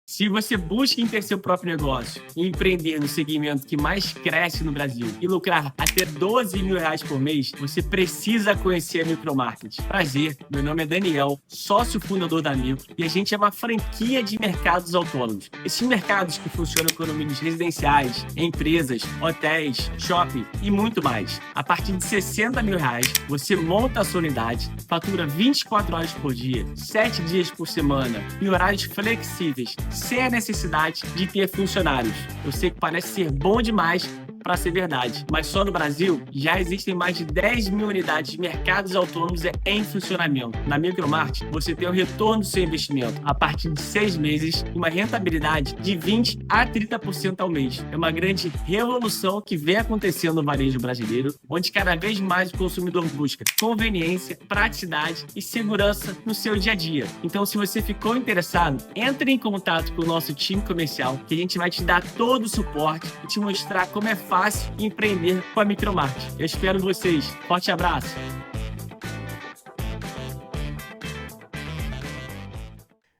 Se você busca em ter seu próprio negócio e empreender no segmento que mais cresce no Brasil e lucrar até R$ 12.000 por mês, você precisa conhecer a Micromarket. Prazer, meu nome é Daniel, sócio fundador da Micro, e a gente é uma franquia de mercados autônomos. Esses mercados que funcionam com condomínios residenciais, empresas, hotéis, shopping e muito mais. A partir de R$ 60.000, você monta a sua unidade, fatura 24 horas por dia, 7 dias por semana, em horários flexíveis, sem a necessidade de ter funcionários. Eu sei que parece ser bom demais para ser verdade, mas só no Brasil já existem mais de 10 mil unidades de mercados autônomos em funcionamento. Na Micromarket, você tem o retorno do seu investimento a partir de 6 meses e uma rentabilidade de 20 a 30% ao mês. É uma grande revolução que vem acontecendo no varejo brasileiro, onde cada vez mais o consumidor busca conveniência, praticidade e segurança no seu dia a dia. Então, se você ficou interessado, entre em contato com o nosso time comercial, que a gente vai te dar todo o suporte e te mostrar como é fácil empreender com a Micromarket. Eu espero vocês. Forte abraço.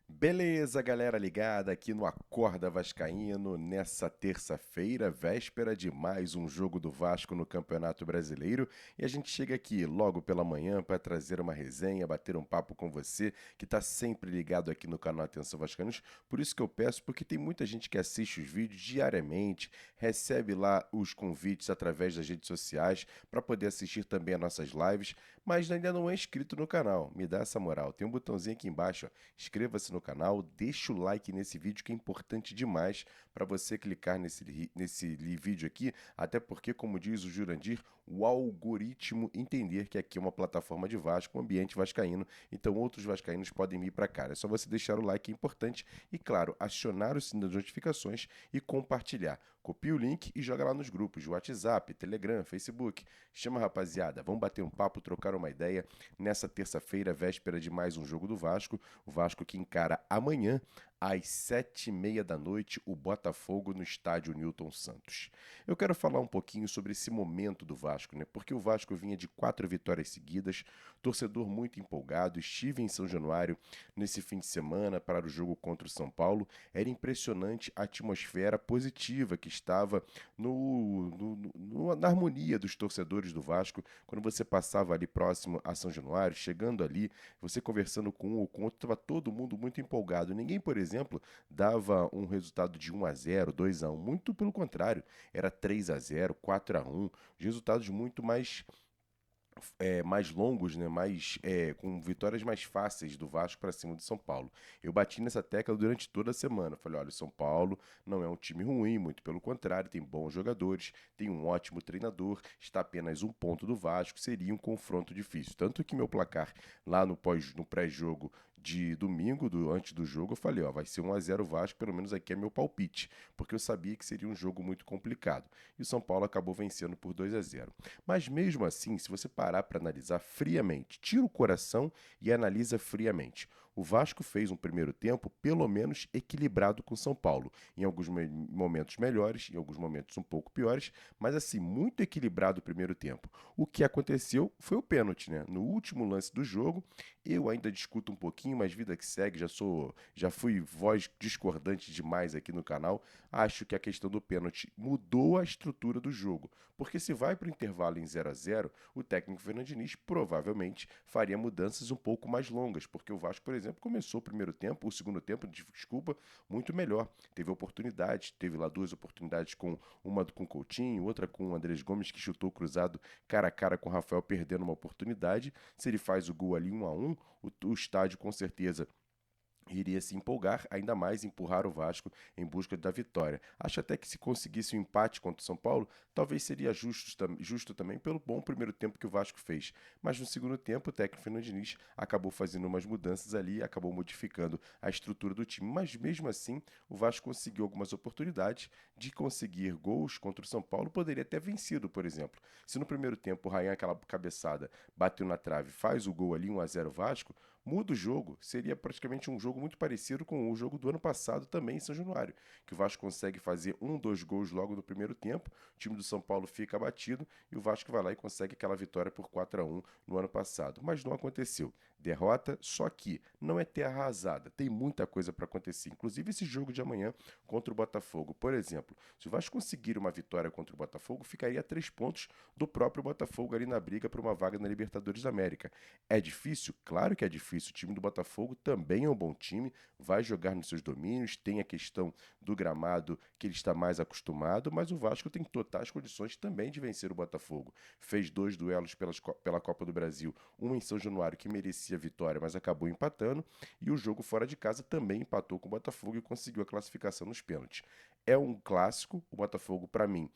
Beleza, galera ligada aqui no Acorda Vascaíno, nessa terça-feira, véspera de mais um jogo do Vasco no Campeonato Brasileiro. E a gente chega aqui logo pela manhã para trazer uma resenha, bater um papo com você que está sempre ligado aqui no canal Atenção Vascaínos. Por isso que eu peço, porque tem muita gente que assiste os vídeos diariamente, recebe lá os convites através das redes sociais para poder assistir também as nossas lives, mas ainda não é inscrito no canal. Me dá essa moral. Tem um botãozinho aqui embaixo, ó. Inscreva-se no canal, deixa o like nesse vídeo que é importante demais para você clicar nesse vídeo aqui, até porque, como diz o Jurandir, o algoritmo entender que aqui é uma plataforma de Vasco, um ambiente vascaíno, então outros vascaínos podem vir para cá. É só você deixar o like, é importante, e claro, acionar o sininho das notificações e compartilhar. Copia o link e joga lá nos grupos, WhatsApp, Telegram, Facebook. Chama a rapaziada, vamos bater um papo, trocar uma ideia nessa terça-feira, véspera de mais um jogo do Vasco. O Vasco que encara amanhã, às 7h30 da noite, o Botafogo no estádio Newton Santos. Eu quero falar um pouquinho sobre esse momento do Vasco, né? Porque o Vasco vinha de 4 vitórias seguidas, torcedor muito empolgado. Estive em São Januário nesse fim de semana para o jogo contra o São Paulo. Era impressionante a atmosfera positiva que estava na harmonia dos torcedores do Vasco. Quando você passava ali próximo a São Januário, chegando ali, você conversando com um ou com outro, estava todo mundo muito empolgado. Ninguém, por exemplo, dava um resultado de 1-0, 2-1. Muito pelo contrário, era 3-0, 4-1. Resultados muito mais longos, né? Com vitórias mais fáceis do Vasco para cima do São Paulo. Eu bati nessa tecla durante toda a semana. Falei, olha, o São Paulo não é um time ruim, muito pelo contrário, tem bons jogadores, tem um ótimo treinador, está apenas um ponto do Vasco, seria um confronto difícil. Tanto que meu placar lá no pré-jogo de domingo, antes do jogo, eu falei, ó, vai ser 1-0 Vasco, pelo menos aqui é meu palpite, porque eu sabia que seria um jogo muito complicado. E o São Paulo acabou vencendo por 2-0. Mas mesmo assim, se você parar para analisar friamente, tira o coração e analisa friamente. O Vasco fez um primeiro tempo, pelo menos, equilibrado com o São Paulo. Em alguns momentos melhores, em alguns momentos um pouco piores, mas assim, muito equilibrado o primeiro tempo. O que aconteceu foi o pênalti, né? No último lance do jogo, eu ainda discuto um pouquinho, mas vida que segue, já fui voz discordante demais aqui no canal. Acho que a questão do pênalti mudou a estrutura do jogo, porque se vai para o intervalo em 0-0, o técnico Fernando Diniz provavelmente faria mudanças um pouco mais longas, porque o Vasco, por exemplo, começou o segundo tempo, desculpa, muito melhor. Teve oportunidades, teve lá 2 oportunidades, uma com o Coutinho, outra com o Andrés Gomes, que chutou cruzado cara a cara com o Rafael, perdendo uma oportunidade. Se ele faz o gol ali 1-1, o estádio com certeza iria se empolgar, ainda mais empurrar o Vasco em busca da vitória. Acho até que se conseguisse um empate contra o São Paulo, talvez seria justo também pelo bom primeiro tempo que o Vasco fez. Mas no segundo tempo, o técnico Fernando Diniz acabou fazendo umas mudanças ali, acabou modificando a estrutura do time. Mas mesmo assim, o Vasco conseguiu algumas oportunidades de conseguir gols contra o São Paulo, poderia ter vencido, por exemplo. Se no primeiro tempo o Rayan, aquela cabeçada, bateu na trave, faz o gol ali, 1-0 Vasco, muda o jogo, seria praticamente um jogo muito parecido com o jogo do ano passado também em São Januário, que o Vasco consegue fazer 2 gols logo no primeiro tempo, o time do São Paulo fica abatido e o Vasco vai lá e consegue aquela vitória por 4-1 no ano passado. Mas não aconteceu. Derrota, só que não é terra arrasada, tem muita coisa para acontecer, inclusive esse jogo de amanhã contra o Botafogo. Por exemplo, se o Vasco conseguir uma vitória contra o Botafogo, ficaria a 3 pontos do próprio Botafogo ali na briga por uma vaga na Libertadores da América. É difícil? Claro que é difícil. O time do Botafogo também é um bom time, vai jogar nos seus domínios, tem a questão do gramado que ele está mais acostumado, mas o Vasco tem totais condições também de vencer o Botafogo. Fez 2 duelos pela Copa do Brasil, um em São Januário que merecia vitória, mas acabou empatando, e o jogo fora de casa também empatou com o Botafogo e conseguiu a classificação nos pênaltis. É um clássico, o Botafogo, para mim,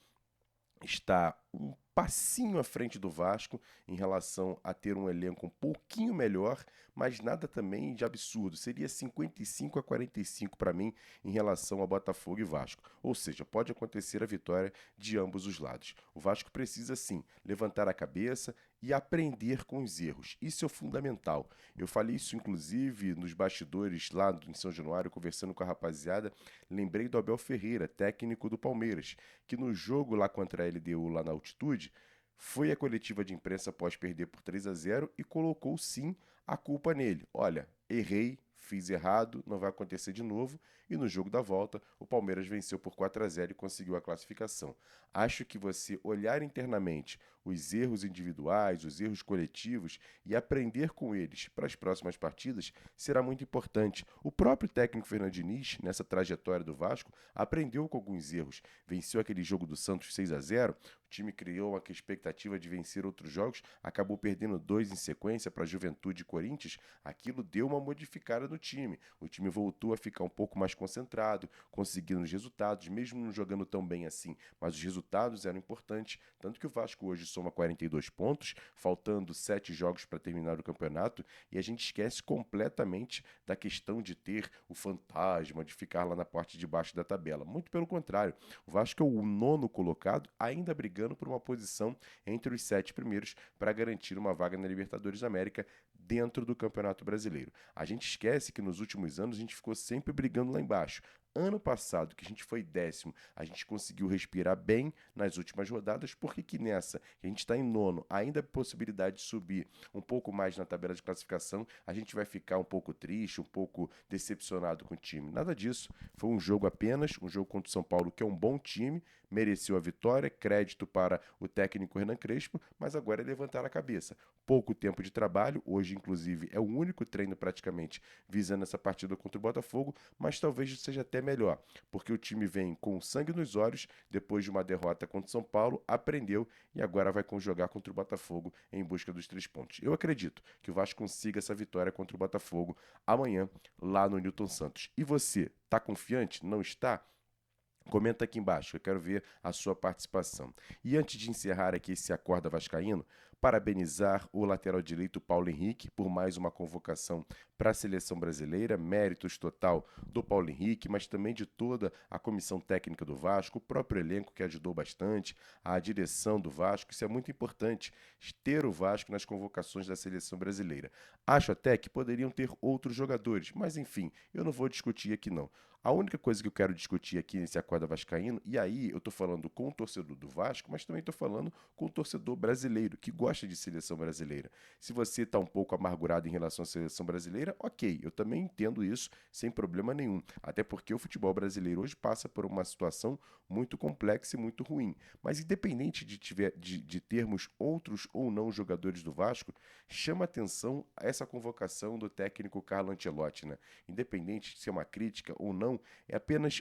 está um passinho à frente do Vasco em relação a ter um elenco um pouquinho melhor, mas nada também de absurdo. Seria 55-45 para mim em relação a Botafogo e Vasco. Ou seja, pode acontecer a vitória de ambos os lados. O Vasco precisa sim levantar a cabeça e aprender com os erros. Isso é o fundamental. Eu falei isso inclusive nos bastidores lá em São Januário, conversando com a rapaziada. Lembrei do Abel Ferreira, técnico do Palmeiras, que no jogo lá contra a LDU lá na altitude, foi a coletiva de imprensa após perder por 3-0 e colocou sim a culpa nele. Olha, errei, fiz errado, não vai acontecer de novo. E no jogo da volta, o Palmeiras venceu por 4-0 e conseguiu a classificação. Acho que você olhar internamente os erros individuais, os erros coletivos e aprender com eles para as próximas partidas será muito importante. O próprio técnico Fernando Diniz, nessa trajetória do Vasco, aprendeu com alguns erros. Venceu aquele jogo do Santos 6-0, o time criou uma expectativa de vencer outros jogos, acabou perdendo 2 em sequência para a Juventude e Corinthians. Aquilo deu uma modificada no time. O time voltou a ficar um pouco mais concentrado, conseguindo os resultados, mesmo não jogando tão bem assim, mas os resultados eram importantes, tanto que o Vasco hoje soma 42 pontos, faltando 7 jogos para terminar o campeonato, e a gente esquece completamente da questão de ter o fantasma, de ficar lá na parte de baixo da tabela. Muito pelo contrário, o Vasco é o 9º colocado, ainda brigando por uma posição entre os 7 primeiros para garantir uma vaga na Libertadores da América dentro do Campeonato Brasileiro. A gente esquece que nos últimos anos a gente ficou sempre brigando lá embaixo. Ano passado, que a gente foi 10º, a gente conseguiu respirar bem nas últimas rodadas, porque que nessa, que a gente está em 9º, ainda a possibilidade de subir um pouco mais na tabela de classificação, a gente vai ficar um pouco triste, um pouco decepcionado com o time. Nada disso, foi um jogo apenas, um jogo contra o São Paulo, que é um bom time, mereceu a vitória, crédito para o técnico Hernan Crespo, mas agora é levantar a cabeça. Pouco tempo de trabalho, hoje inclusive é o único treino praticamente visando essa partida contra o Botafogo, mas talvez seja até melhor, porque o time vem com sangue nos olhos, depois de uma derrota contra o São Paulo, aprendeu e agora vai jogar contra o Botafogo em busca dos 3 pontos. Eu acredito que o Vasco consiga essa vitória contra o Botafogo amanhã lá no Newton Santos. E você, tá confiante? Não está? Comenta aqui embaixo, eu quero ver a sua participação. E antes de encerrar aqui esse Acorda Vascaíno, parabenizar o lateral direito Paulo Henrique por mais uma convocação para a seleção brasileira, méritos total do Paulo Henrique, mas também de toda a comissão técnica do Vasco, o próprio elenco que ajudou bastante, a direção do Vasco. Isso é muito importante, ter o Vasco nas convocações da seleção brasileira. Acho até que poderiam ter outros jogadores, mas enfim, eu não vou discutir aqui não. A única coisa que eu quero discutir aqui nesse Acorda Vascaíno, e aí eu tô falando com o torcedor do Vasco, mas também tô falando com o torcedor brasileiro, que gosta de seleção brasileira. Se você tá um pouco amargurado em relação à seleção brasileira, ok, eu também entendo isso sem problema nenhum. Até porque o futebol brasileiro hoje passa por uma situação muito complexa e muito ruim. Mas independente de termos outros ou não jogadores do Vasco, chama atenção essa convocação do técnico Carlo Ancelotti, né? Independente de ser uma crítica ou não,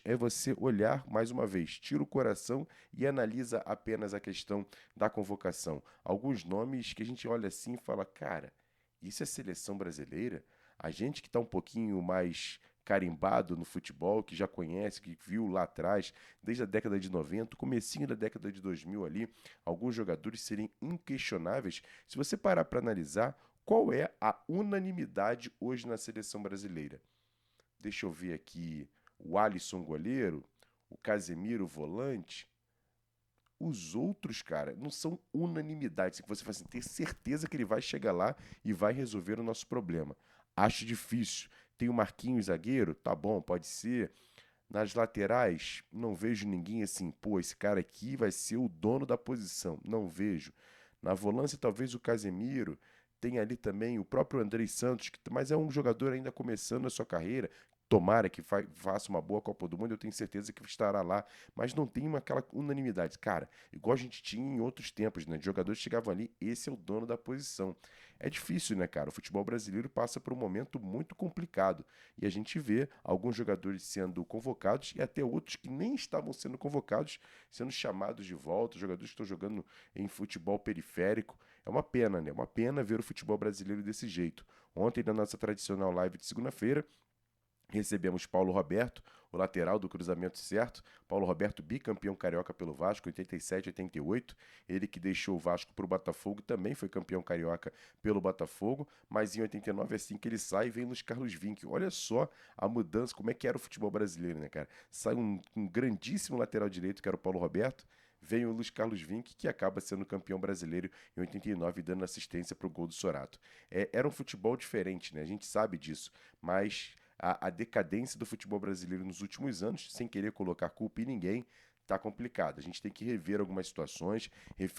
é você olhar mais uma vez, tira o coração e analisa apenas a questão da convocação. Alguns nomes que a gente olha assim e fala, cara, isso é seleção brasileira? A gente que está um pouquinho mais carimbado no futebol, que já conhece, que viu lá atrás, desde a década de 90, comecinho da década de 2000 ali, alguns jogadores serem inquestionáveis. Se você parar para analisar, qual é a unanimidade hoje na seleção brasileira? Deixa eu ver aqui, o Alisson goleiro, o Casemiro volante. Os outros, cara, não são unanimidades, que você vai assim, ter certeza que ele vai chegar lá e vai resolver o nosso problema. Acho difícil. Tem o Marquinhos zagueiro? Tá bom, pode ser. Nas laterais, não vejo ninguém assim, pô, esse cara aqui vai ser o dono da posição. Não vejo. Na volância, talvez o Casemiro. Tem ali também o próprio Andrei Santos, mas é um jogador ainda começando a sua carreira. Tomara que faça uma boa Copa do Mundo, eu tenho certeza que estará lá. Mas não tem aquela unanimidade. Cara, igual a gente tinha em outros tempos, né? De jogadores que chegavam ali, esse é o dono da posição. É difícil, né, cara? O futebol brasileiro passa por um momento muito complicado. E a gente vê alguns jogadores sendo convocados e até outros que nem estavam sendo convocados, sendo chamados de volta, jogadores que estão jogando em futebol periférico. É uma pena, né? É uma pena ver o futebol brasileiro desse jeito. Ontem, na nossa tradicional live de segunda-feira, recebemos Paulo Roberto, o lateral do cruzamento certo. Paulo Roberto, bicampeão carioca pelo Vasco, 87, 88. Ele que deixou o Vasco para o Botafogo, também foi campeão carioca pelo Botafogo. Mas em 89, assim que ele sai, vem Luiz Carlos Vinck. Olha só a mudança, como é que era o futebol brasileiro, né, cara? Sai um grandíssimo lateral direito, que era o Paulo Roberto. Vem o Luiz Carlos Vinck, que acaba sendo campeão brasileiro em 89, dando assistência para o gol do Sorato. Era um futebol diferente, né? A gente sabe disso, mas a decadência do futebol brasileiro nos últimos anos, sem querer colocar culpa em ninguém, tá complicado. A gente tem que rever algumas situações,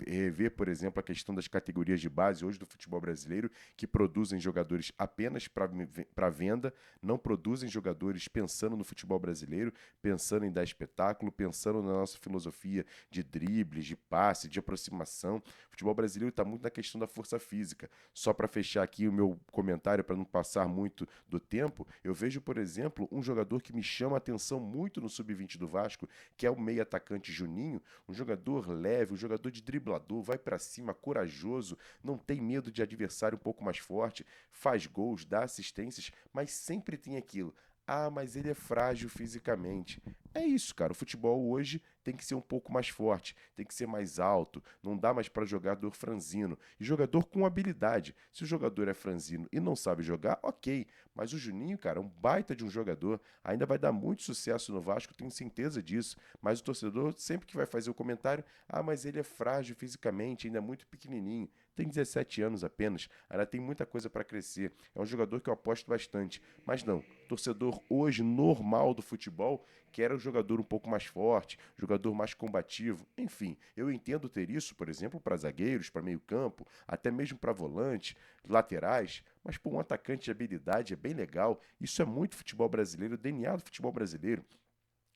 rever, por exemplo, a questão das categorias de base hoje do futebol brasileiro, que produzem jogadores apenas para venda, não produzem jogadores pensando no futebol brasileiro, pensando em dar espetáculo, pensando na nossa filosofia de dribles, de passe, de aproximação. O futebol brasileiro está muito na questão da força física. Só para fechar aqui o meu comentário, para não passar muito do tempo, eu vejo, por exemplo, um jogador que me chama a atenção muito no sub-20 do Vasco, que é o meia atacante Juninho, um jogador leve, um jogador de driblador, vai para cima, corajoso, não tem medo de adversário um pouco mais forte, faz gols, dá assistências, mas sempre tem aquilo. Ah, mas ele é frágil fisicamente. É isso, cara. O futebol hoje tem que ser um pouco mais forte, tem que ser mais alto. Não dá mais para jogador franzino. E jogador com habilidade. Se o jogador é franzino e não sabe jogar, ok. Mas o Juninho, cara, é um baita de um jogador. Ainda vai dar muito sucesso no Vasco, tenho certeza disso. Mas o torcedor, sempre que vai fazer o comentário, ah, mas ele é frágil fisicamente, ainda é muito pequenininho. Tem 17 anos apenas, ainda tem muita coisa para crescer. É um jogador que eu aposto bastante. Mas não, torcedor hoje normal do futebol quer um jogador um pouco mais forte, jogador mais combativo. Enfim, eu entendo ter isso, por exemplo, para zagueiros, para meio-campo, até mesmo para volante, laterais. Mas para um atacante de habilidade é bem legal. Isso é muito futebol brasileiro, o DNA do futebol brasileiro.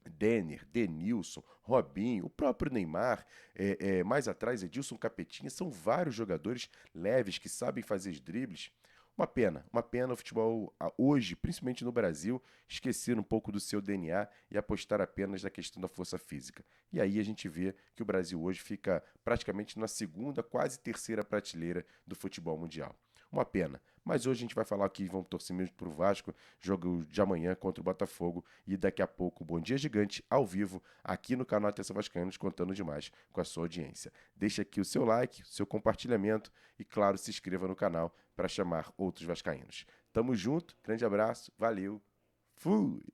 Denner, Denilson, Robinho, o próprio Neymar, mais atrás Edilson Capetinha, são vários jogadores leves que sabem fazer os dribles. Uma pena o futebol hoje, principalmente no Brasil, esquecer um pouco do seu DNA e apostar apenas na questão da força física. E aí a gente vê que o Brasil hoje fica praticamente na segunda, quase terceira prateleira do futebol mundial. Uma pena. Mas hoje a gente vai falar aqui, vamos torcer mesmo pro Vasco, jogo de amanhã contra o Botafogo e daqui a pouco, Bom Dia Gigante, ao vivo, aqui no canal Atenção Vascaínos, contando demais com a sua audiência. Deixa aqui o seu like, o seu compartilhamento e, claro, se inscreva no canal para chamar outros vascaínos. Tamo junto, grande abraço, valeu, fui!